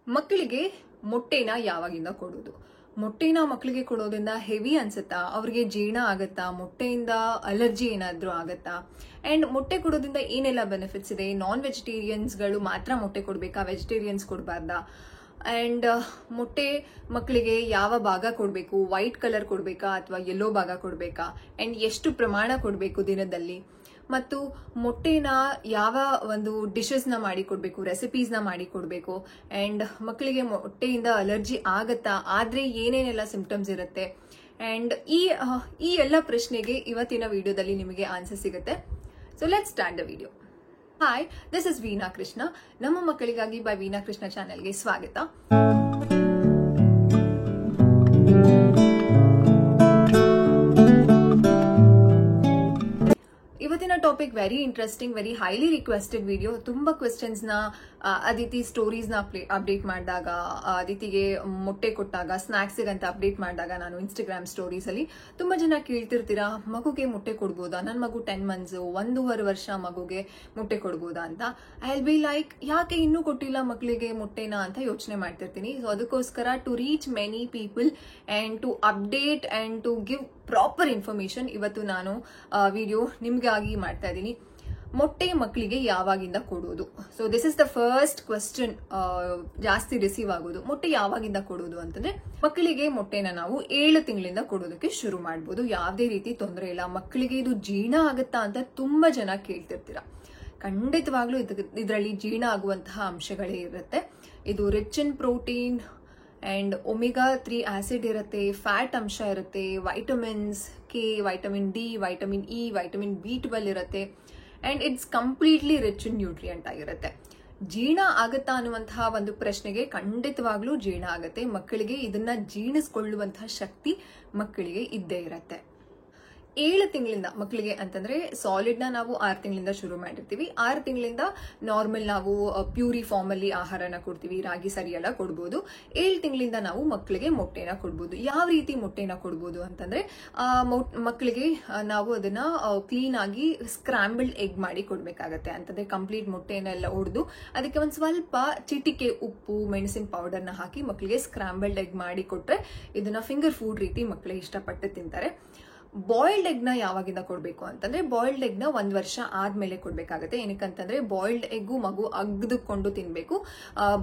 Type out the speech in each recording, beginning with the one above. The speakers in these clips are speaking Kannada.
ಮಕ್ಕಳಿಗೆ ಮೊಟ್ಟೆನ ಯಾವಾಗಿಂದ ಕೊಡೋದು? ಮೊಟ್ಟೆನ ಮಕ್ಕಳಿಗೆ ಕೊಡೋದ್ರಿಂದ ಹೆವಿ ಅನ್ಸುತ್ತಾ? ಅವ್ರಿಗೆ ಜೀರ್ಣ ಆಗತ್ತಾ? ಮೊಟ್ಟೆಯಿಂದ ಅಲರ್ಜಿ ಏನಾದ್ರೂ ಆಗತ್ತಾ? ಅಂಡ್ ಮೊಟ್ಟೆ ಕೊಡೋದ್ರಿಂದ ಏನೆಲ್ಲ ಬೆನಿಫಿಟ್ಸ್ ಇದೆ? ನಾನ್ ವೆಜಿಟೇರಿಯನ್ಸ್ಗಳು ಮಾತ್ರ ಮೊಟ್ಟೆ ಕೊಡ್ಬೇಕಾ, ವೆಜಿಟೇರಿಯನ್ಸ್ ಕೊಡಬಾರ್ದಾ? ಅಂಡ್ ಮೊಟ್ಟೆ ಮಕ್ಕಳಿಗೆ ಯಾವ ಭಾಗ ಕೊಡಬೇಕು? ವೈಟ್ ಕಲರ್ ಕೊಡಬೇಕಾ ಅಥವಾ ಯೆಲ್ಲೋ ಭಾಗ ಕೊಡಬೇಕಾ? ಅಂಡ್ ಎಷ್ಟು ಪ್ರಮಾಣ ಕೊಡಬೇಕು ದಿನದಲ್ಲಿ? ಮತ್ತು ಮೊಟ್ಟೆನ ಯಾವ ಒಂದು ಡಿಶಸ್ನ ಮಾಡಿ ಕೊಡಬೇಕು, ರೆಸಿಪೀಸ್ನ ಮಾಡಿ ಕೊಡಬೇಕು? ಅಂಡ್ ಮಕ್ಕಳಿಗೆ ಮೊಟ್ಟೆಯಿಂದ ಅಲರ್ಜಿ ಆಗತ್ತಾ? ಆದ್ರೆ ಏನೇನೆಲ್ಲ ಸಿಂಪ್ಟಮ್ಸ್ ಇರುತ್ತೆ? ಅಂಡ್ ಈ ಎಲ್ಲ ಪ್ರಶ್ನೆಗೆ ಇವತ್ತಿನ ವಿಡಿಯೋದಲ್ಲಿ ನಿಮಗೆ ಆನ್ಸರ್ ಸಿಗುತ್ತೆ. So let's start the video. Hi, this is Veena Krishna. ನಮ್ಮ ಮಕ್ಕಳಿಗಾಗಿ ಬೈ ವೀಣಾ ಕೃಷ್ಣ ಚಾನೆಲ್ಗೆ ಸ್ವಾಗತ. ಇವತ್ತಿನ topic very interesting, very highly requested video. ತುಂಬಾ ಕ್ವೆಶ್ಚನ್ಸ್ ನ ಅದಿತಿ ಸ್ಟೋರೀಸ್ ನ ಅಪ್ಡೇಟ್ ಮಾಡಿದಾಗ, ಅದಿತಿಗೆ ಮೊಟ್ಟೆ ಕೊಟ್ಟಾಗ, ಸ್ನಾಕ್ಸ್ ಅಂತ ಅಪ್ಡೇಟ್ ಮಾಡಿದಾಗ ನಾನು ಇನ್ಸ್ಟಾಗ್ರಾಮ್ ಸ್ಟೋರೀಸ್ ಅಲ್ಲಿ ತುಂಬಾ ಜನ ಕೇಳ್ತಿರ್ತೀರಾ, ಮಗುಗೆ ಮೊಟ್ಟೆ ಕೊಡ್ಬೋದಾ? ನನ್ನ ಮಗು 10 ಮಂತ್ಸ್, 1.5 ವರ್ಷ ಮಗುಗೆ ಮೊಟ್ಟೆ ಕೊಡ್ಬೋದಾ ಅಂತ. ಐ ವಿಲ್ ಬಿ ಲೈಕ್, ಯಾಕೆ ಇನ್ನೂ ಕೊಟ್ಟಿಲ್ಲ ಮಕ್ಕಳಿಗೆ ಮೊಟ್ಟೆನ ಅಂತ ಯೋಚನೆ ಮಾಡ್ತಿರ್ತೀನಿ. ಸೊ ಅದಕ್ಕೋಸ್ಕರ to reach many people and to update and to give proper information ಇವತ್ತು ನಾನು ವಿಡಿಯೋ ನಿಮ್ಗಾಗಿ ಮಾಡ್ತಾ ಇದ್ದೀನಿ. ಮೊಟ್ಟೆ ಮಕ್ಕಳಿಗೆ ಯಾವಾಗಿಂದ ಕೊಡೋದು? So this is the first question ಜಾಸ್ತಿ ರಿಸೀವ್ ಆಗೋದು. ಮೊಟ್ಟೆ ಯಾವಾಗಿಂದ ಕೊಡೋದು ಅಂತಂದ್ರೆ, ಮಕ್ಕಳಿಗೆ ಮೊಟ್ಟೆನ ನಾವು 7 ತಿಂಗಳಿಂದ ಕೊಡೋದಕ್ಕೆ ಶುರು ಮಾಡ್ಬೋದು. ಯಾವುದೇ ರೀತಿ ತೊಂದರೆ ಇಲ್ಲ. ಮಕ್ಕಳಿಗೆ ಇದು ಜೀರ್ಣ ಆಗುತ್ತಾ ಅಂತ ತುಂಬಾ ಜನ ಕೇಳ್ತಿರ್ತೀರಾ. ಖಂಡಿತವಾಗ್ಲೂ ಇದರಲ್ಲಿ ಜೀರ್ಣ ಆಗುವಂತಹ ಅಂಶಗಳೇ ಇರುತ್ತೆ. ಇದು rich in protein and omega 3 acid ಇರುತ್ತೆ, ಫ್ಯಾಟ್ ಅಂಶ ಇರುತ್ತೆ, vitamins K, vitamin D, vitamin E, vitamin B12 ಇರುತ್ತೆ. And it's completely rich in nutrient ಆಗಿರುತ್ತೆ. ಜೀರ್ಣ ಆಗತ್ತಾ ಅನ್ನುವಂತಹ ಒಂದು ಪ್ರಶ್ನೆಗೆ ಖಂಡಿತವಾಗ್ಲೂ ಜೀರ್ಣ ಆಗತ್ತೆ. ಮಕ್ಕಳಿಗೆ ಇದನ್ನ ಜೀರ್ಣಿಸ್ಕೊಳ್ಳುವಂತಹ ಶಕ್ತಿ ಮಕ್ಕಳಿಗೆ ಇದ್ದೇ ಇರತ್ತೆ. 7 ತಿಂಗಳಿಂದ ಮಕ್ಕಳಿಗೆ ಅಂತಂದ್ರೆ ಸಾಲಿಡ್ ನ ನಾವು 6 ತಿಂಗಳಿಂದ ಶುರು ಮಾಡಿರ್ತೀವಿ. 6 ತಿಂಗಳಿಂದ ನಾರ್ಮಲ್ ನಾವು ಪ್ಯೂರಿ ಫಾರ್ಮ್ ಅಲ್ಲಿ ಆಹಾರನ ಕೊಡ್ತೀವಿ, ರಾಗಿ ಸರಿ ಎಲ್ಲ ಕೊಡ್ಬೋದು. 7 ತಿಂಗಳಿಂದ ನಾವು ಮಕ್ಕಳಿಗೆ ಮೊಟ್ಟೆನ ಕೊಡ್ಬೋದು. ಯಾವ ರೀತಿ ಮೊಟ್ಟೆನ ಕೊಡ್ಬೋದು ಅಂತಂದ್ರೆ, ಮಕ್ಕಳಿಗೆ ನಾವು ಅದನ್ನ ಕ್ಲೀನ್ ಆಗಿ ಸ್ಕ್ರಾಂಬಲ್ಡ್ ಎಗ್ ಮಾಡಿ ಕೊಡ್ಬೇಕಾಗತ್ತೆ. ಅಂತಂದ್ರೆ ಕಂಪ್ಲೀಟ್ ಮೊಟ್ಟೆನೆಲ್ಲ ಒಡೆದು ಅದಕ್ಕೆ ಒಂದ್ ಸ್ವಲ್ಪ ಚಿಟಿಕೆ ಉಪ್ಪು, ಮೆಣಸಿನ ಪೌಡರ್ನ ಹಾಕಿ ಮಕ್ಕಳಿಗೆ ಸ್ಕ್ರಾಂಬಲ್ಡ್ ಎಗ್ ಮಾಡಿ ಕೊಟ್ರೆ ಇದನ್ನ ಫಿಂಗರ್ ಫುಡ್ ರೀತಿ ಮಕ್ಕಳಿಗೆ ಇಷ್ಟಪಟ್ಟು ತಿಂತಾರೆ. ಬಾಯ್ಲ್ಡ್ ಎಗ್ ನ ಯಾವಾಗಿಂದ ಕೊಡ್ಬೇಕು ಅಂತಂದ್ರೆ, ಬಾಯ್ಲ್ಡ್ ಎಗ್ ನ 1 ವರ್ಷ ಆದ್ಮೇಲೆ ಕೊಡ್ಬೇಕಾಗತ್ತೆ. ಏನಕ್ಕಂತಂದ್ರೆ ಬಾಯ್ಲ್ಡ್ ಎಗ್ಗು ಮಗು ಅಗ್ದುಕೊಂಡು ತಿನ್ಬೇಕು.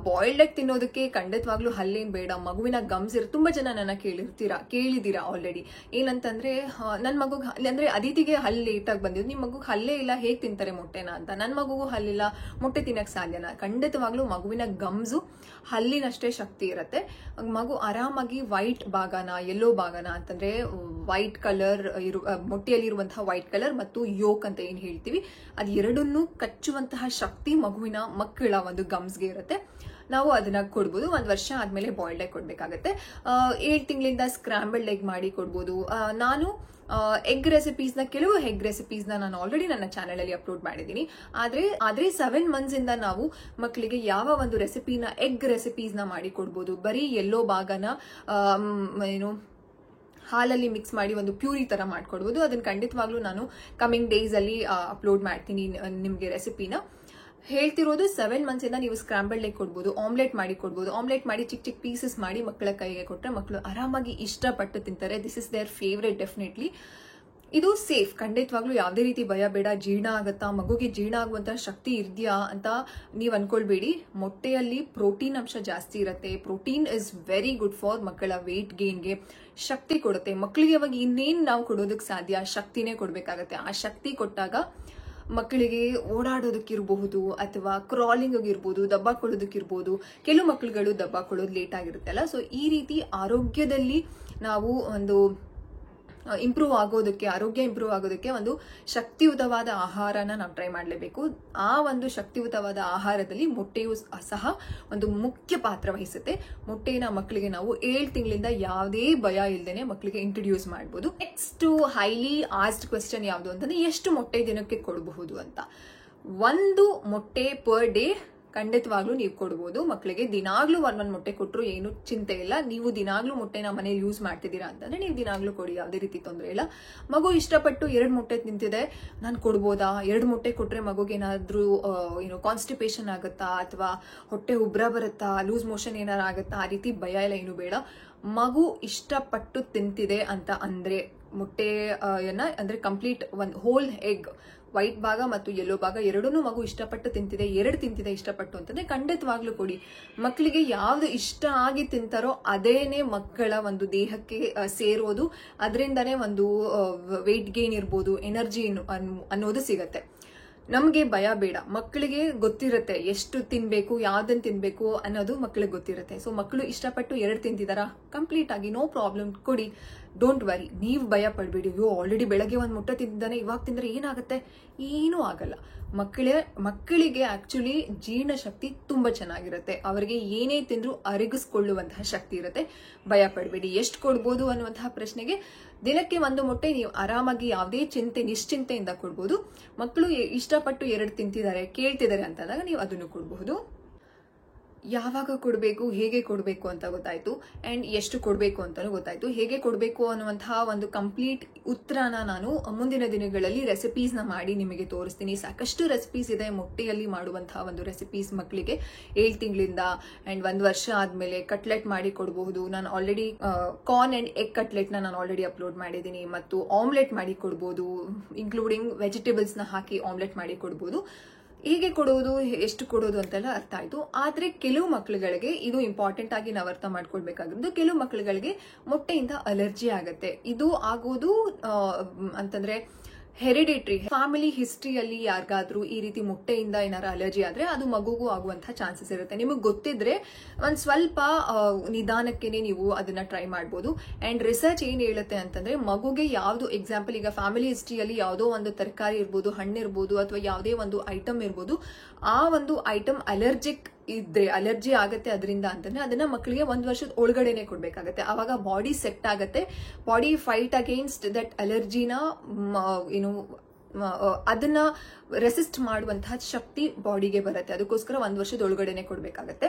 ಬಾಯ್ಲ್ಡ್ ಎಗ್ ತಿನ್ನೋದಕ್ಕೆ ಖಂಡಿತವಾಗ್ಲೂ ಹಲ್ಲೇನ್ ಬೇಡ, ಮಗುವಿನ ಗಮ್ಸ್ ತುಂಬಾ ಜನ ನನ್ನ ಕೇಳಿದೀರಾ ಆಲ್ರೆಡಿ. ಏನಂತಂದ್ರೆ, ನನ್ ಮಗು ಅಂದ್ರೆ ಅದಿತಿಗೆ ಹಲ್ಲು ಲೇಟ್ ಆಗಿ ಬಂದಿದ್ದು, ನಿಮ್ ಮಗು ಹಲ್ಲೇ ಇಲ್ಲ, ಹೇಗ್ ತಿಂತಾರೆ ಮೊಟ್ಟೆನ ಅಂತ. ನನ್ ಮಗುಗೂ ಹಲ್ಲಿಲ್ಲ, ಮೊಟ್ಟೆ ತಿನ್ನಕ್ ಸಾಧ್ಯನಾ? ಖಂಡಿತವಾಗ್ಲೂ ಮಗುವಿನ ಗಮ್ಸು ಹಲ್ಲಿನಷ್ಟೇ ಶಕ್ತಿ ಇರುತ್ತೆ. ಮಗು ಆರಾಮಾಗಿ ವೈಟ್ ಭಾಗನ, ಯೆಲ್ಲೋ ಭಾಗನ ಅಂತಂದ್ರೆ ವೈಟ್ ಕಲರ್ ಮೊಟ್ಟೆಯಲ್ಲಿರುವಂತಹ ವೈಟ್ ಕಲರ್ ಮತ್ತು ಯೋಕ್ ಅಂತ ಏನ್ ಹೇಳ್ತೀವಿ, ಅದು ಎರಡನ್ನೂ ಕಚ್ಚುವಂತಹ ಶಕ್ತಿ ಮಕ್ಕಳ ಒಂದು ಗಮ್ಸ್ಗೆ ಇರುತ್ತೆ. ನಾವು ಅದನ್ನ ಕೊಡ್ಬೋದು. 1 ವರ್ಷ ಆದ್ಮೇಲೆ ಬಾಯ್ಲ್ಡ್ ಎಗ್ ಕೊಡ್ಬೇಕಾಗತ್ತೆ. 7 ತಿಂಗಳಿಂದ ಸ್ಕ್ರಾಂಬಲ್ಡ್ ಎಗ್ ಮಾಡಿ ಕೊಡ್ಬೋದು. ನಾನು ಎಗ್ ರೆಸಿಪೀಸ್ ನ, ಕೆಲವು ಎಗ್ ರೆಸಿಪೀಸ್ ನಾನು ಆಲ್ರೆಡಿ ನನ್ನ ಚಾನೆಲ್ ಅಲ್ಲಿ ಅಪ್ಲೋಡ್ ಮಾಡಿದ್ದೀನಿ. ಆದ್ರೆ 7 ಮಂತ್ಸ್ ಇಂದ ನಾವು ಮಕ್ಕಳಿಗೆ ಯಾವ ಒಂದು ರೆಸಿಪಿನ, ಎಗ್ ರೆಸಿಪೀಸ್ ನ ಮಾಡಿ ಕೊಡ್ಬೋದು. ಬರೀ ಯೆಲ್ಲೋ ಭಾಗನ ಹಾಲಲ್ಲಿ ಮಿಕ್ಸ್ ಮಾಡಿ ಒಂದು ಪ್ಯೂರಿ ತರ ಮಾಡ್ಕೊಡ್ಬೋದು. ಅದನ್ನ ಖಂಡಿತವಾಗ್ಲೂ ನಾನು ಕಮಿಂಗ್ ಡೇಸ್ ಅಲ್ಲಿ ಅಪ್ಲೋಡ್ ಮಾಡ್ತೀನಿ ನಿಮ್ಗೆ ರೆಸಿಪಿನ. ಹೇಳ್ತಿರೋದು 7 ಮಂತ್ಸ್ ಇಂದ ನೀವು ಸ್ಕ್ರಾಂಬಲ್ಡ್ ಎಗ್ ಕೊಡ್ಬೋದು, ಆಮ್ಲೆಟ್ ಮಾಡಿ ಕೊಡ್ಬೋದು. ಆಮ್ಲೆಟ್ ಮಾಡಿ ಚಿಕ್ಕ ಚಿಕ್ಕ ಪೀಸಸ್ ಮಾಡಿ ಮಕ್ಕಳ ಕೈಗೆ ಕೊಟ್ರೆ ಮಕ್ಕಳು ಆರಾಮಾಗಿ ಇಷ್ಟಪಟ್ಟು ತಿಂತಾರೆ. This is their favourite. Definitely ಇದು ಸೇಫ್. ಖಂಡಿತವಾಗ್ಲೂ ಯಾವುದೇ ರೀತಿ ಭಯ ಬೇಡ. ಜೀರ್ಣ ಆಗತ್ತಾ, ಮಗುಗೆ ಜೀರ್ಣ ಆಗುವಂತಹ ಶಕ್ತಿ ಇದೆಯಾ ಅಂತ ನೀವು ಅನ್ಕೊಳ್ಬೇಡಿ. ಮೊಟ್ಟೆಯಲ್ಲಿ ಪ್ರೋಟೀನ್ ಅಂಶ ಜಾಸ್ತಿ ಇರುತ್ತೆ. Protein is very good for ಮಕ್ಕಳ ವೇಟ್ ಗೇನ್ಗೆ, ಶಕ್ತಿ ಕೊಡುತ್ತೆ. ಮಕ್ಕಳಿಗೆ ಅವಾಗ ಇನ್ನೇನ್ ನಾವು ಕೊಡೋದಕ್ಕೆ ಸಾಧ್ಯ? ಶಕ್ತಿನೇ ಕೊಡ್ಬೇಕಾಗತ್ತೆ. ಆ ಶಕ್ತಿ ಕೊಟ್ಟಾಗ ಮಕ್ಕಳಿಗೆ ಓಡಾಡೋದಕ್ಕಿರಬಹುದು, ಅಥವಾ ಕ್ರಾಲಿಂಗ್ ಆಗಿರ್ಬೋದು, ದಬ್ಬಾಕೊಳ್ಳೋದಕ್ಕಿರ್ಬೋದು. ಕೆಲವು ಮಕ್ಕಳುಗಳು ದಬ್ಬಾಕೊಳ್ಳೋದು ಲೇಟ್ ಆಗಿರುತ್ತಲ್ಲ. ಸೊ ಈ ರೀತಿ ಆರೋಗ್ಯದಲ್ಲಿ ನಾವು ಒಂದು ಆರೋಗ್ಯ ಇಂಪ್ರೂವ್ ಆಗೋದಕ್ಕೆ ಒಂದು ಶಕ್ತಿಯುತವಾದ ಆಹಾರನ ನಾವು ಟ್ರೈ ಮಾಡಲೇಬೇಕು. ಆ ಒಂದು ಶಕ್ತಿಯುತವಾದ ಆಹಾರದಲ್ಲಿ ಮೊಟ್ಟೆಯು ಸಹ ಒಂದು ಮುಖ್ಯ ಪಾತ್ರ ವಹಿಸುತ್ತೆ. ಮೊಟ್ಟೆನ ಮಕ್ಕಳಿಗೆ ನಾವು 7 ತಿಂಗಳಿಂದ ಯಾವುದೇ ಭಯ ಇಲ್ದೇನೆ ಮಕ್ಕಳಿಗೆ ಇಂಟ್ರೊಡ್ಯೂಸ್ ಮಾಡಬಹುದು. ನೆಕ್ಸ್ಟ್ ಹೈಲಿ ಆಸ್ಡ್ ಕ್ವೆಶ್ಚನ್ ಯಾವುದು ಅಂತಂದ್ರೆ, ಎಷ್ಟು ಮೊಟ್ಟೆ ದಿನಕ್ಕೆ ಕೊಡಬಹುದು ಅಂತ. 1 ಮೊಟ್ಟೆ ಪರ್ ಡೇ ಖಂಡಿತವಾಗ್ಲೂ ನೀವು ಕೊಡ್ಬೋದು ಮಕ್ಕಳಿಗೆ. ದಿನಾಗ್ಲೂ ಒಂದೊಂದು ಮೊಟ್ಟೆ ಕೊಟ್ಟರು ಏನು ಚಿಂತೆ ಇಲ್ಲ. ನೀವು ದಿನಾಗ್ಲೂ ಮೊಟ್ಟೆನ ಮನೇಲಿ ಯೂಸ್ ಮಾಡ್ತಿದ್ದೀರಾ ಅಂತಂದ್ರೆ ನೀವು ದಿನಾಗ್ಲೂ ಕೊಡಿ, ಯಾವುದೇ ರೀತಿ ತೊಂದರೆ ಇಲ್ಲ. ಮಗು ಇಷ್ಟಪಟ್ಟು 2 ಮೊಟ್ಟೆ ತಿಂತಿದೆ, ನಾನು ಕೊಡ್ಬೋದಾ? 2 ಮೊಟ್ಟೆ ಕೊಟ್ರೆ ಮಗುಗೆ ಏನಾದ್ರೂ ಕಾನ್ಸ್ಟಿಪೇಷನ್ ಆಗುತ್ತಾ, ಅಥವಾ ಹೊಟ್ಟೆ ಉಬ್ರ ಬರುತ್ತಾ, ಲೂಸ್ ಮೋಷನ್ ಏನಾರು ಆಗುತ್ತಾ? ಆ ರೀತಿ ಭಯ ಎಲ್ಲ ಏನು ಬೇಡ. ಮಗು ಇಷ್ಟಪಟ್ಟು ತಿಂತಿದೆ ಅಂತ ಅಂದ್ರೆ ಮೊಟ್ಟೆಯನ್ನ ಅಂದ್ರೆ ಕಂಪ್ಲೀಟ್ ಒಂದು ಹೋಲ್ ಎಗ್, ವೈಟ್ ಭಾಗ ಮತ್ತು ಯೆಲ್ಲೋ ಭಾಗ ಎರಡನ್ನೂ ಮಗು ಇಷ್ಟಪಟ್ಟು ತಿಂತಿದೆ, 2 ತಿಂತಿದೆ ಇಷ್ಟಪಟ್ಟು ಅಂತಂದ್ರೆ ಖಂಡಿತವಾಗ್ಲೂ ಕೊಡಿ. ಮಕ್ಕಳಿಗೆ ಯಾವ್ದು ಇಷ್ಟ ಆಗಿ ತಿಂತಾರೋ ಅದೇನೆ ಮಕ್ಕಳ ಒಂದು ದೇಹಕ್ಕೆ ಸೇರೋದು, ಅದರಿಂದನೇ ಒಂದು ವೆಯ್ಟ್ ಗೇನ್ ಇರ್ಬೋದು, ಎನರ್ಜಿ ಅನ್ನೋದು ಸಿಗತ್ತೆ. ನಮ್ಗೆ ಭಯ ಬೇಡ, ಮಕ್ಕಳಿಗೆ ಗೊತ್ತಿರುತ್ತೆ ಎಷ್ಟು ತಿನ್ಬೇಕು, ಯಾವ್ದನ್ನ ತಿನ್ಬೇಕು ಅನ್ನೋದು ಮಕ್ಕಳಿಗೆ ಗೊತ್ತಿರುತ್ತೆ. ಸೊ ಮಕ್ಕಳು ಇಷ್ಟಪಟ್ಟು 2 ತಿಂತಿದಾರಾ, ಕಂಪ್ಲೀಟ್ ಆಗಿ ನೋ ಪ್ರಾಬ್ಲಮ್ ಕೊಡಿ, ಡೋಂಟ್ ವರಿ. ನೀವು ಭಯ ಪಡ್ಬೇಡಿ, ಅಯ್ಯೋ ಆಲ್ರೆಡಿ ಬೆಳಗ್ಗೆ 1 ಮೊಟ್ಟೆ ತಿಂದಿದ್ದಾನೆ, ಇವಾಗ ತಿಂದ್ರೆ ಏನಾಗುತ್ತೆ? ಏನೂ ಆಗಲ್ಲ. ಮಕ್ಕಳಿಗೆ ಆಕ್ಚುಲಿ ಜೀರ್ಣ ಶಕ್ತಿ ತುಂಬಾ ಚೆನ್ನಾಗಿರುತ್ತೆ, ಅವರಿಗೆ ಏನೇ ತಿಂದ್ರು ಅರಗಿಸ್ಕೊಳ್ಳುವಂತಹ ಶಕ್ತಿ ಇರುತ್ತೆ. ಭಯ ಪಡ್ಬೇಡಿ. ಎಷ್ಟು ಕೊಡ್ಬೋದು ಅನ್ನುವಂತಹ ಪ್ರಶ್ನೆಗೆ ದಿನಕ್ಕೆ 1 ಮೊಟ್ಟೆ ನೀವು ಆರಾಮಾಗಿ ಯಾವುದೇ ನಿಶ್ಚಿಂತೆಯಿಂದ ಕೊಡ್ಬೋದು. ಮಕ್ಕಳು ಇಷ್ಟಪಟ್ಟು 2 ತಿಂತಿದ್ದಾರೆ, ಕೇಳ್ತಿದ್ದಾರೆ ಅಂತಂದಾಗ ನೀವು ಅದನ್ನು ಕೊಡಬಹುದು. ಯಾವಾಗ ಕೊಡಬೇಕು, ಹೇಗೆ ಕೊಡಬೇಕು ಅಂತ ಗೊತ್ತಾಯ್ತು, ಅಂಡ್ ಎಷ್ಟು ಕೊಡಬೇಕು ಅಂತಾನು ಗೊತ್ತಾಯ್ತು. ಹೇಗೆ ಕೊಡಬೇಕು ಅನ್ನುವಂತಹ ಒಂದು ಕಂಪ್ಲೀಟ್ ಉತ್ತರನ ನಾನು ಮುಂದಿನ ದಿನಗಳಲ್ಲಿ ರೆಸಿಪೀಸ್ನ ಮಾಡಿ ನಿಮಗೆ ತೋರಿಸ್ತೀನಿ. ಸಾಕಷ್ಟು ರೆಸಿಪೀಸ್ ಇದೆ ಮೊಟ್ಟೆಯಲ್ಲಿ ಮಾಡುವಂತಹ ಒಂದು ರೆಸಿಪೀಸ್ ಮಕ್ಕಳಿಗೆ 7 ತಿಂಗಳಿಂದ ಅಂಡ್ 1 ವರ್ಷ ಆದ್ಮೇಲೆ ಕಟ್ಲೆಟ್ ಮಾಡಿ ಕೊಡಬಹುದು. ನಾನು ಆಲ್ರೆಡಿ ಕಾರ್ನ್ ಅಂಡ್ ಎಗ್ ಕಟ್ಲೆಟ್ನ ನಾನು ಆಲ್ರೆಡಿ ಅಪ್ಲೋಡ್ ಮಾಡಿದ್ದೀನಿ, ಮತ್ತು ಆಮ್ಲೆಟ್ ಮಾಡಿ ಕೊಡ್ಬೋದು, ಇನ್ಕ್ಲೂಡಿಂಗ್ ವೆಜಿಟೇಬಲ್ಸ್ ನ ಹಾಕಿ ಆಮ್ಲೆಟ್ ಮಾಡಿ ಕೊಡ್ಬೋದು. ಹೇಗೆ ಕೊಡೋದು, ಎಷ್ಟು ಕೊಡೋದು ಅಂತೆಲ್ಲ ಅರ್ಥ ಆಯ್ತು. ಆದ್ರೆ ಕೆಲವು ಮಕ್ಕಳುಗಳಿಗೆ ಇದು ಇಂಪಾರ್ಟೆಂಟ್ ಆಗಿ ನಾವು ಅರ್ಥ ಮಾಡ್ಕೊಳ್ಬೇಕಾಗಿರೋದು, ಕೆಲವು ಮಕ್ಕಳುಗಳಿಗೆ ಮೊಟ್ಟೆಯಿಂದ ಅಲರ್ಜಿ ಆಗತ್ತೆ. ಇದು ಆಗೋದು ಅಂತಂದ್ರೆ ಹೆರಿಡಿಟ್ರಿ, ಫ್ಯಾಮಿಲಿ ಹಿಸ್ಟ್ರಿಯಲ್ಲಿ ಯಾರಿಗಾದ್ರೂ ಈ ರೀತಿ ಮೊಟ್ಟೆಯಿಂದ ಏನಾರು ಅಲರ್ಜಿ ಆದ್ರೆ ಅದು ಮಗುಗೂ ಆಗುವಂತಹ ಚಾನ್ಸಸ್ ಇರುತ್ತೆ. ನಿಮಗೆ ಗೊತ್ತಿದ್ರೆ ಒಂದ್ ಸ್ವಲ್ಪ ನಿಧಾನಕ್ಕೇನೆ ನೀವು ಅದನ್ನ ಟ್ರೈ ಮಾಡ್ಬೋದು. ಅಂಡ್ ರಿಸರ್ಚ್ ಏನ್ ಹೇಳುತ್ತೆ ಅಂತಂದ್ರೆ, ಮಗುಗೆ ಯಾವ್ದು ಎಕ್ಸಾಂಪಲ್ ಈಗ ಫ್ಯಾಮಿಲಿ ಹಿಸ್ಟ್ರಿಯಲ್ಲಿ ಯಾವುದೋ ಒಂದು ತರಕಾರಿ ಇರ್ಬೋದು, ಹಣ್ಣು ಇರ್ಬೋದು, ಅಥವಾ ಯಾವುದೇ ಒಂದು ಐಟಮ್ ಇರ್ಬೋದು, ಆ ಒಂದು ಐಟಮ್ ಅಲರ್ಜಿ ಆಗತ್ತೆ ಅದರಿಂದ ಅಂತಂದ್ರೆ ಅದನ್ನ ಮಕ್ಕಳಿಗೆ 1 ವರ್ಷದ ಒಳಗಡೆನೆ ಕೊಡ್ಬೇಕಾಗತ್ತೆ. ಅವಾಗ ಬಾಡಿ ಸೆಟ್ ಆಗತ್ತೆ, ಬಾಡಿ ಫೈಟ್ ಅಗೇನ್ಸ್ಟ್ ದಟ್ ಅಲರ್ಜಿನ ಅದನ್ನ ರೆಸಿಸ್ಟ್ ಮಾಡುವಂತಹ ಶಕ್ತಿ ಬಾಡಿಗೆ ಬರುತ್ತೆ. ಅದಕ್ಕೋಸ್ಕರ 1 ವರ್ಷದ ಒಳಗಡೆನೆ ಕೊಡ್ಬೇಕಾಗತ್ತೆ.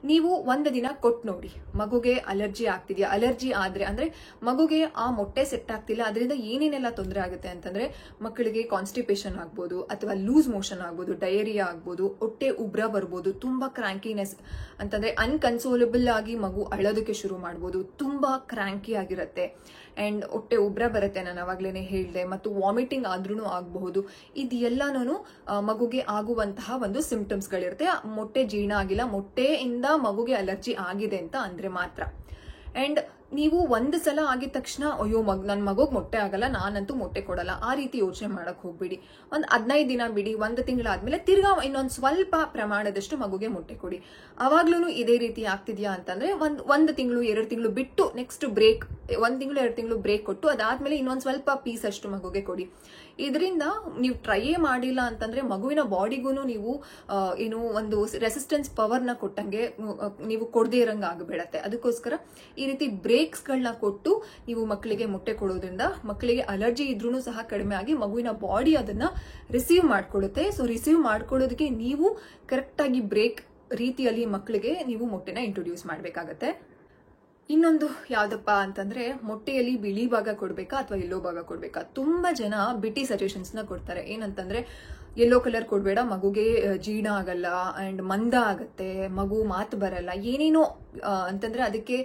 ನೀವು 1 ದಿನ ಕೊಟ್ಟು ನೋಡಿ, ಮಗುಗೆ ಅಲರ್ಜಿ ಆಗ್ತಿದ್ಯಾ, ಅಲರ್ಜಿ ಆದ್ರೆ ಅಂದ್ರೆ ಮಗುಗೆ ಆ ಮೊಟ್ಟೆ ಸೆಟ್ ಆಗ್ತಿಲ್ಲ, ಅದರಿಂದ ಏನೇನೆಲ್ಲ ತೊಂದರೆ ಆಗುತ್ತೆ ಅಂತಂದ್ರೆ ಮಕ್ಕಳಿಗೆ ಕಾನ್ಸ್ಟಿಪೇಷನ್ ಆಗ್ಬೋದು, ಅಥವಾ ಲೂಸ್ ಮೋಷನ್ ಆಗ್ಬೋದು, ಡಯರಿಯಾ ಆಗ್ಬೋದು, ಹೊಟ್ಟೆ ಉಬ್ರ ಬರ್ಬೋದು, ತುಂಬಾ ಕ್ರಾಂಕಿನೆಸ್ ಅಂತಂದ್ರೆ ಅನ್ಕನ್ಸೋಲಬಲ್ ಆಗಿ ಮಗು ಅಳೋದಕ್ಕೆ ಶುರು ಮಾಡ್ಬೋದು, ತುಂಬಾ ಕ್ರಾಂಕಿ ಆಗಿರುತ್ತೆ, ಅಂಡ್ ಹೊಟ್ಟೆ ಉಬ್ರ ಬರುತ್ತೆ, ನಾನು ಅವಾಗ್ಲೇನೆ ಹೇಳ್ದೆ, ಮತ್ತು ವಾಮಿಟಿಂಗ್ ಆದ್ರೂ ಆಗಬಹುದು. ಇದೆಲ್ಲಾನು ಮಗುಗೆ ಆಗುವಂತಹ ಒಂದು ಸಿಂಪ್ಟಮ್ಸ್ ಗಳಿರುತ್ತೆ. ಮೊಟ್ಟೆ ಜೀರ್ಣ ಆಗಿಲ್ಲ, ಮೊಟ್ಟೆಯಿಂದ ಮಗುಗೆ ಅಲರ್ಜಿ ಆಗಿದೆ ಅಂತ ಅಂದ್ರೆ ಮಾತ್ರ. ಅಂಡ್ ನೀವು 1 ಸಲ ಆಗಿದ ತಕ್ಷಣ ಅಯ್ಯೋ ನನ್ನ ಮಗುಗೆ ಮೊಟ್ಟೆ ಆಗಲ್ಲ, ನಾನಂತೂ ಮೊಟ್ಟೆ ಕೊಡಲ್ಲ, ಆ ರೀತಿ ಯೋಚನೆ ಮಾಡಕ್ ಹೋಗ್ಬಿಡಿ. 15 ದಿನ ಬಿಡಿ, 1 ತಿಂಗಳಾದ್ಮೇಲೆ ತಿರ್ಗಾ ಇನ್ನೊಂದು ಸ್ವಲ್ಪ ಪ್ರಮಾಣದಷ್ಟು ಮಗುಗೆ ಮೊಟ್ಟೆ ಕೊಡಿ. ಅವಾಗ್ಲೂ ಇದೇ ರೀತಿ ಆಗ್ತಿದ್ಯಾ ಅಂತಂದ್ರೆ 1 ತಿಂಗಳು 2 ತಿಂಗಳು ಬಿಟ್ಟು ನೆಕ್ಸ್ಟ್ ಬ್ರೇಕ್, 1 ತಿಂಗಳು 2 ತಿಂಗಳು ಬ್ರೇಕ್ ಕೊಟ್ಟು ಅದಾದ್ಮೇಲೆ ಇನ್ನೊಂದ್ ಸ್ವಲ್ಪ ಪೀಸ್ ಅಷ್ಟು ಮಗುಗೆ ಕೊಡಿ. ಇದರಿಂದ ನೀವು ಟ್ರೈಯೇ ಮಾಡಿಲ್ಲ ಅಂತಂದ್ರೆ ಮಗುವಿನ ಬಾಡಿಗೂ ನೀವು ಒಂದು ರೆಸಿಸ್ಟೆನ್ಸ್ ಪವರ್ನ ಕೊಟ್ಟಂಗೆ ನೀವು ಕೊಡದೇ ಇರಂಗ ಆಗಬೇಡತ್ತೆ. ಅದಕ್ಕೋಸ್ಕರ ಈ ರೀತಿ ಬ್ರೇಕ್ಸ್ ಗಳನ್ನ ಕೊಟ್ಟು ನೀವು ಮಕ್ಕಳಿಗೆ ಮೊಟ್ಟೆ ಕೊಡೋದ್ರಿಂದ ಮಕ್ಕಳಿಗೆ ಅಲರ್ಜಿ ಇದ್ರೂ ಸಹ ಕಡಿಮೆ ಆಗಿ ಮಗುವಿನ ಬಾಡಿ ಅದನ್ನ ರಿಸೀವ್ ಮಾಡ್ಕೊಳ್ಳುತ್ತೆ. ಸೊ ರಿಸೀವ್ ಮಾಡ್ಕೊಳ್ಳೋದಕ್ಕೆ ನೀವು ಕರೆಕ್ಟ್ ಆಗಿ ಬ್ರೇಕ್ ರೀತಿಯಲ್ಲಿ ಮಕ್ಕಳಿಗೆ ನೀವು ಮೊಟ್ಟೆನ ಇಂಟ್ರೊಡ್ಯೂಸ್ ಮಾಡ್ಬೇಕಾಗತ್ತೆ. ಇನ್ನೊಂದು ಯಾವ್ದಪ್ಪ ಅಂತಂದ್ರೆ, ಮೊಟ್ಟೆಯಲ್ಲಿ ಬಿಳಿ ಭಾಗ ಕೊಡ್ಬೇಕಾ ಅಥವಾ ಯೆಲ್ಲೋ ಭಾಗ ಕೊಡ್ಬೇಕಾ? ತುಂಬಾ ಜನ ಬಿಟಿ ಸಜೆಷನ್ಸ್ ನ ಕೊಡ್ತಾರೆ. ಏನಂತಂದ್ರೆ, ಯೆಲ್ಲೋ ಕಲರ್ ಕೊಡ್ಬೇಡ, ಮಗುಗೆ ಜೀರ್ಣ ಆಗಲ್ಲ, ಅಂಡ್ ಮಂದ ಆಗತ್ತೆ, ಮಗು ಮಾತು ಬರಲ್ಲ, ಏನೇನೋ ಅಂತಂದ್ರೆ ಅದಕ್ಕೆ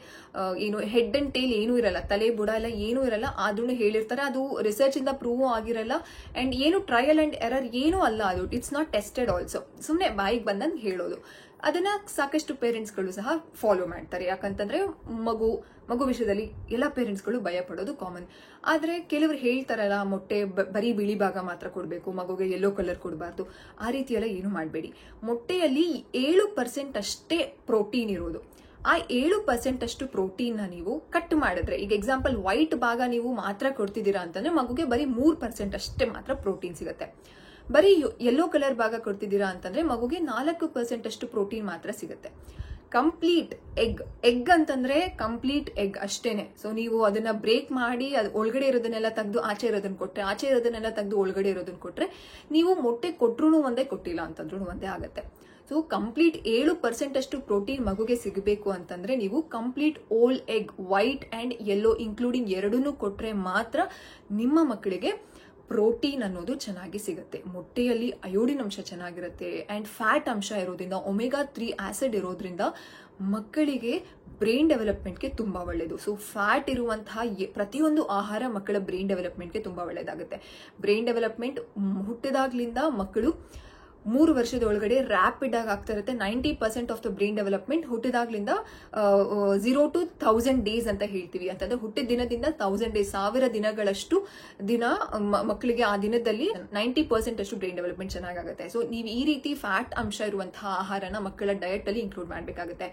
ಹೆಡ್ ಅಂಡ್ ಟೇಲ್ ಏನೂ ಇರಲ್ಲ, ತಲೆ ಬುಡ ಎಲ್ಲ ಏನೂ ಇರಲ್ಲ, ಆದ್ರೂ ಹೇಳಿರ್ತಾರೆ. ಅದು ರಿಸರ್ಚ್ ಇಂದ ಪ್ರೂವ್ ಆಗಿರಲ್ಲ, ಅಂಡ್ ಏನು ಟ್ರಯಲ್ ಅಂಡ್ ಎರರ್ ಏನೂ ಅಲ್ಲ, ಅದು ಇಟ್ಸ್ ನಾಟ್ ಟೆಸ್ಟೆಡ್ ಆಲ್ಸೋ. ಸುಮ್ನೆ ಬಾಯಿಗೆ ಬಂದಂಗೆ ಹೇಳೋದು. ಅದನ್ನ ಸಾಕಷ್ಟು ಪೇರೆಂಟ್ಸ್ಗಳು ಸಹ ಫಾಲೋ ಮಾಡ್ತಾರೆ. ಯಾಕಂತಂದ್ರೆ ಮಗು ವಿಷಯದಲ್ಲಿ ಎಲ್ಲ ಪೇರೆಂಟ್ಸ್ಗಳು ಭಯ ಪಡೋದು ಕಾಮನ್. ಆದ್ರೆ ಕೆಲವರು ಹೇಳ್ತಾರಲ್ಲ, ಮೊಟ್ಟೆ ಬರೀ ಬಿಳಿ ಭಾಗ ಮಾತ್ರ ಕೊಡ್ಬೇಕು, ಮಗುಗೆ ಯೆಲ್ಲೋ ಕಲರ್ ಕೊಡಬಾರ್ದು, ಆ ರೀತಿ ಎಲ್ಲ ಏನು ಮಾಡಬೇಡಿ. ಮೊಟ್ಟೆಯಲ್ಲಿ 7% ಅಷ್ಟೇ ಪ್ರೋಟೀನ್ ಇರೋದು. ಆ 7% ಅಷ್ಟು ಪ್ರೋಟೀನ್ ನ ನೀವು ಕಟ್ ಮಾಡಿದ್ರೆ, ಈಗ ಎಕ್ಸಾಂಪಲ್ ವೈಟ್ ಭಾಗ ನೀವು ಮಾತ್ರ ಕೊಡ್ತಿದ್ದೀರಾ ಅಂತಂದ್ರೆ ಮಗುಗೆ ಬರೀ 3% ಅಷ್ಟೇ ಮಾತ್ರ ಪ್ರೋಟೀನ್ ಸಿಗುತ್ತೆ. ಬರೀ ಯೆಲ್ಲೋ ಕಲರ್ ಭಾಗ ಕೊಡ್ತಿದ್ದೀರಾ ಅಂತಂದ್ರೆ ಮಗುಗೆ 4% ಅಷ್ಟು ಪ್ರೋಟೀನ್ ಮಾತ್ರ ಸಿಗುತ್ತೆ. ಕಂಪ್ಲೀಟ್ ಎಗ್ ಅಂತಂದ್ರೆ ಕಂಪ್ಲೀಟ್ ಎಗ್ ಅಷ್ಟೇನೆ. ಸೊ ನೀವು ಅದನ್ನ ಬ್ರೇಕ್ ಮಾಡಿ ಅದು ಒಳಗಡೆ ಇರೋದನ್ನೆಲ್ಲ ತೆಗೆದು ಆಚೆ ಇರೋದನ್ನ ಕೊಟ್ರೆ, ಆಚೆ ಇರೋದನ್ನೆಲ್ಲ ತೆಗೆದು ಒಳಗಡೆ ಇರೋದನ್ನ ಕೊಟ್ರೆ, ನೀವು ಮೊಟ್ಟೆ ಕೊಟ್ರು ಒಂದೇ, ಕೊಟ್ಟಿಲ್ಲ ಅಂತಂದ್ರೂ ಒಂದೇ ಆಗತ್ತೆ. ಸೊ ಕಂಪ್ಲೀಟ್ 7% ಅಷ್ಟು ಪ್ರೋಟೀನ್ ಮಗುಗೆ ಸಿಗಬೇಕು ಅಂತಂದ್ರೆ ನೀವು complete whole egg white and yellow including ಎರಡನ್ನೂ ಕೊಟ್ರೆ ಮಾತ್ರ ನಿಮ್ಮ ಮಕ್ಕಳಿಗೆ ಪ್ರೋಟೀನ್ ಅನ್ನೋದು ಚೆನ್ನಾಗಿ ಸಿಗುತ್ತೆ. ಮೊಟ್ಟೆಯಲ್ಲಿ ಅಯೋಡಿನ್ ಅಂಶ ಚೆನ್ನಾಗಿರುತ್ತೆ ಅಂಡ್ ಫ್ಯಾಟ್ ಅಂಶ ಇರೋದ್ರಿಂದ ಒಮೆಗಾ 3 ಆಸಿಡ್ ಇರೋದ್ರಿಂದ ಮಕ್ಕಳಿಗೆ ಬ್ರೈನ್ ಡೆವಲಪ್ಮೆಂಟ್ಗೆ ತುಂಬಾ ಒಳ್ಳೆಯದು. ಸೊ ಫ್ಯಾಟ್ ಇರುವಂತಹ ಪ್ರತಿಯೊಂದು ಆಹಾರ ಮಕ್ಕಳ ಬ್ರೈನ್ ಡೆವಲಪ್ಮೆಂಟ್ಗೆ ತುಂಬಾ ಒಳ್ಳೆಯದಾಗುತ್ತೆ. ಬ್ರೈನ್ ಡೆವಲಪ್ಮೆಂಟ್ ಹುಟ್ಟಿದಾಗ್ಲಿಂದ ಮಕ್ಕಳು 3 ವರ್ಷದ ಒಳಗಡೆ ರ್ಯಾಪಿಡ್ ಆಗಿ ಆಗ್ತಾ ಇರುತ್ತೆ. 90% ಆಫ್ ದ ಬ್ರೈನ್ ಡೆವಲಪ್ಮೆಂಟ್ ಹುಟ್ಟಿದಾಗ್ಲಿಂದ 0 to 1000 ಡೇಸ್ ಅಂತ ಹೇಳ್ತೀವಿ. ಅಂತಂದ್ರೆ ಹುಟ್ಟಿದ ದಿನದಿಂದ 1000 ಡೇಸ್ 1000 ದಿನಗಳಷ್ಟು ದಿನ ಮಕ್ಕಳಿಗೆ ಆ ದಿನದಲ್ಲಿ 90% ಅಷ್ಟು ಬ್ರೈನ್ ಡೆವಲಪ್ಮೆಂಟ್ ಚೆನ್ನಾಗಾಗುತ್ತೆ. ಸೊ ನೀವು ಈ ರೀತಿ ಫ್ಯಾಟ್ ಅಂಶ ಇರುವಂತಹ ಆಹಾರನ ಮಕ್ಕಳ ಡಯಟ್ ಅಲ್ಲಿ ಇನ್ಕ್ಲೂಡ್ ಮಾಡಬೇಕಾಗುತ್ತೆ.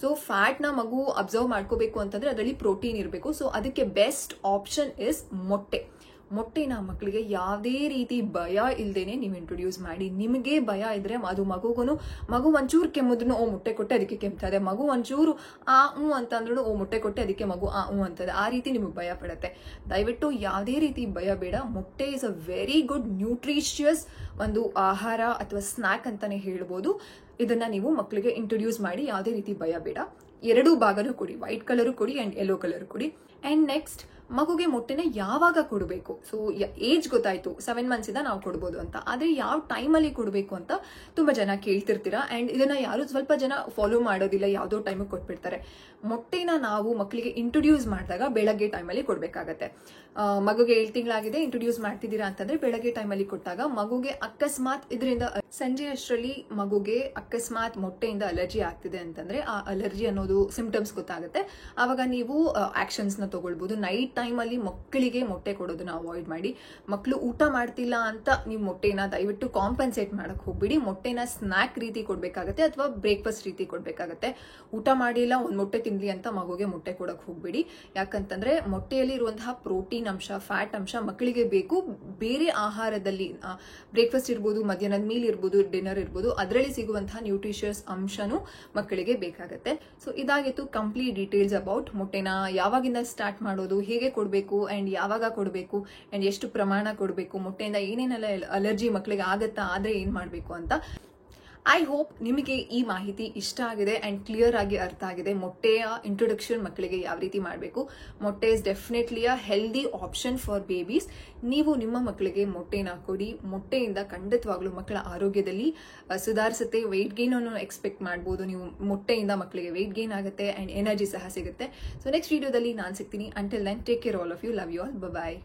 ಸೊ ಫ್ಯಾಟ್ ನ ಮಗು ಅಬ್ಸರ್ವ್ ಮಾಡ್ಕೋಬೇಕು ಅಂತಂದ್ರೆ ಅದರಲ್ಲಿ ಪ್ರೋಟೀನ್ ಇರಬೇಕು. ಸೊ ಅದಕ್ಕೆ ಬೆಸ್ಟ್ ಆಪ್ಷನ್ ಇಸ್ ಮೊಟ್ಟೆನ ಮಕ್ಕಳಿಗೆ ಯಾವುದೇ ರೀತಿ ಭಯ ಇಲ್ದೇನೆ ನೀವು ಇಂಟ್ರೊಡ್ಯೂಸ್ ಮಾಡಿ. ನಿಮಗೆ ಭಯ ಇದ್ರೆ ಅದು ಮಗು ಒಂಚೂರು ಕೆಮ್ಮಿದ್ರು ಓ ಮೊಟ್ಟೆ ಕೊಟ್ಟೆ ಅದಕ್ಕೆ ಕೆಮ್ತದೆ, ಮಗು ಒಂಚೂರು ಅಂತಂದ್ರೂ ಓ ಮೊಟ್ಟೆ ಕೊಟ್ಟೆ ಅದಕ್ಕೆ ಮಗು ಅಂತದೆ, ಆ ರೀತಿ ನಿಮಗೆ ಭಯ ಪಡುತ್ತೆ. ದಯವಿಟ್ಟು ಯಾವುದೇ ರೀತಿ ಭಯ ಬೇಡ. ಮೊಟ್ಟೆ is a very good nutritious ಒಂದು ಆಹಾರ ಅಥವಾ ಸ್ನಾಕ್ ಅಂತಾನೆ ಹೇಳ್ಬೋದು. ಇದನ್ನ ನೀವು ಮಕ್ಕಳಿಗೆ ಇಂಟ್ರೊಡ್ಯೂಸ್ ಮಾಡಿ, ಯಾವುದೇ ರೀತಿ ಭಯ ಬೇಡ. 2 ಭಾಗನೂ ಕೊಡಿ, ವೈಟ್ ಕಲರ್ ಕೊಡಿ ಅಂಡ್ ಯೆಲ್ಲೋ ಕಲರ್ ಕೊಡಿ. ಅಂಡ್ ನೆಕ್ಸ್ಟ್ ಮಗುಗೆ ಮೊಟ್ಟೆನ ಯಾವಾಗ ಕೊಡಬೇಕು. ಸೊ ಏಜ್ ಗೊತ್ತಾಯ್ತು 7 months ಇಂದ ನಾವು ಕೊಡ್ಬೋದು ಅಂತ, ಆದ್ರೆ ಯಾವ ಟೈಮಲ್ಲಿ ಕೊಡಬೇಕು ಅಂತ ತುಂಬಾ ಜನ ಕೇಳ್ತಿರ್ತೀರಾ. ಅಂಡ್ ಇದನ್ನ ಯಾರು ಸ್ವಲ್ಪ ಜನ ಫಾಲೋ ಮಾಡೋದಿಲ್ಲ, ಯಾವುದೋ ಟೈಮಿಗೆ ಕೊಟ್ಬಿಡ್ತಾರೆ. ಮೊಟ್ಟೆನ ನಾವು ಮಕ್ಕಳಿಗೆ ಇಂಟ್ರೊಡ್ಯೂಸ್ ಮಾಡಿದಾಗ ಬೆಳಗ್ಗೆ ಟೈಮಲ್ಲಿ ಕೊಡ್ಬೇಕಾಗತ್ತೆ. ಮಗುಗೆ 7 ತಿಂಗಳಾಗಿದೆ ಇಂಟ್ರೊಡ್ಯೂಸ್ ಮಾಡ್ತಿದ್ದೀರಾ ಅಂತಂದ್ರೆ ಬೆಳಗ್ಗೆ ಟೈಮಲ್ಲಿ ಕೊಟ್ಟಾಗ ಮಗುಗೆ ಅಕಸ್ಮಾತ್ ಇದರಿಂದ ಸಂಜೆ ಅಷ್ಟರಲ್ಲಿ ಮಗುಗೆ ಅಕಸ್ಮಾತ್ ಮೊಟ್ಟೆಯಿಂದ ಅಲರ್ಜಿ ಆಗ್ತಿದೆ ಅಂತಂದ್ರೆ ಆ ಅಲರ್ಜಿ ಅನ್ನೋದು ಸಿಂಪ್ಟಮ್ಸ್ ಗೊತ್ತಾಗುತ್ತೆ. ಆವಾಗ ನೀವು ಆಕ್ಷನ್ಸ್ ನ ತಗೊಳ್ಬಹುದು. ನೈಟ್ ಟೈಮ್ ಅಲ್ಲಿ ಮಕ್ಕಳಿಗೆ ಮೊಟ್ಟೆ ಕೊಡೋದನ್ನ ಅವಾಯ್ಡ್ ಮಾಡಿ. ಮಕ್ಕಳು ಊಟ ಮಾಡ್ತಿಲ್ಲ ಅಂತ ನೀವು ಮೊಟ್ಟೆನ ದಯವಿಟ್ಟು ಕಾಂಪನ್ಸೇಟ್ ಮಾಡಕ್ ಹೋಗ್ಬಿಡಿ. ಮೊಟ್ಟೆನ ಸ್ನಾಕ್ ರೀತಿ ಕೊಡ್ಬೇಕಾಗತ್ತೆ ಅಥವಾ ಬ್ರೇಕ್ಫಾಸ್ಟ್ ರೀತಿ ಕೊಡ್ಬೇಕಾಗತ್ತೆ. ಊಟ ಮಾಡಿಲ್ಲ ಒಂದ್ ಮೊಟ್ಟೆ ತಿನ್ಲಿ ಅಂತ ಮಗುಗೆ ಮೊಟ್ಟೆ ಕೊಡಕ್ ಹೋಗ್ಬಿಡಿ. ಯಾಕಂತಂದ್ರೆ ಮೊಟ್ಟೆಯಲ್ಲಿ ಇರುವಂತಹ ಪ್ರೋಟೀನ್ ಅಂಶ ಫ್ಯಾಟ್ ಅಂಶ ಮಕ್ಕಳಿಗೆ ಬೇಕು. ಬೇರೆ ಆಹಾರದಲ್ಲಿ ಬ್ರೇಕ್ಫಾಸ್ಟ್ ಇರ್ಬೋದು, ಮಧ್ಯಾಹ್ನದ ಮೀಲ್ ಇರ್ಬೋದು, ಡಿನ್ನರ್ ಇರ್ಬೋದು, ಅದರಲ್ಲಿ ಸಿಗುವಂತಹ ನ್ಯೂಟ್ರಿಷಿಯಸ್ ಅಂಶನೂ ಮಕ್ಕಳಿಗೆ ಬೇಕಾಗತ್ತೆ. ಸೊ ಇದಾಗಿತ್ತು ಕಂಪ್ಲೀಟ್ ಡೀಟೇಲ್ಸ್ ಅಬೌಟ್ ಮೊಟ್ಟೆನ ಯಾವಾಗಿಂದ ಸ್ಟಾರ್ಟ್ ಮಾಡೋದು, ಹೇಗೆ ಕೊಡಬೇಕು ಅಂಡ್ ಯಾವಾಗ ಕೊಡಬೇಕು ಅಂಡ್ ಎಷ್ಟು ಪ್ರಮಾಣ ಕೊಡಬೇಕು, ಮೊಟ್ಟೆಯಿಂದ ಏನೇನೆಲ್ಲ ಅಲರ್ಜಿ ಮಕ್ಕಳಿಗೆ ಆಗತ್ತಾ, ಆದ್ರೆ ಏನ್ ಮಾಡಬೇಕು ಅಂತ. ಐ ಹೋಪ್ ನಿಮಗೆ ಈ ಮಾಹಿತಿ ಇಷ್ಟ ಆಗಿದೆ ಅಂಡ್ ಕ್ಲಿಯರ್ ಆಗಿ ಅರ್ಥ ಆಗಿದೆ. ಮೊಟ್ಟೆಯ ಇಂಟ್ರೊಡಕ್ಷನ್ ಮಕ್ಕಳಿಗೆ ಯಾವ ರೀತಿ ಮಾಡಬೇಕು. ಮೊಟ್ಟೆ is definitely a healthy option for babies. ನೀವು ನಿಮ್ಮ ಮಕ್ಕಳಿಗೆ ಮೊಟ್ಟೆನ ಕೊಡಿ. ಮೊಟ್ಟೆಯಿಂದ ಖಂಡಿತವಾಗ್ಲೂ ಮಕ್ಕಳ ಆರೋಗ್ಯದಲ್ಲಿ ಸುಧಾರಿಸುತ್ತೆ. ವೆಯ್ಟ್ ಗೇನ್ ಅನ್ನು ಎಕ್ಸ್ಪೆಕ್ಟ್ ಮಾಡಬಹುದು ನೀವು. ಮೊಟ್ಟೆಯಿಂದ ಮಕ್ಕಳಿಗೆ ವೆಯ್ಟ್ ಗೇನ್ ಆಗುತ್ತೆ ಅಂಡ್ ಎನರ್ಜಿ ಸಹ ಸಿಗುತ್ತೆ. ಸೊ ನೆಕ್ಸ್ಟ್ ವಿಡಿಯೋದಲ್ಲಿ ನಾನು ಸಿಗ್ತೀನಿ. Until then take care all of you. Love you all. Bye.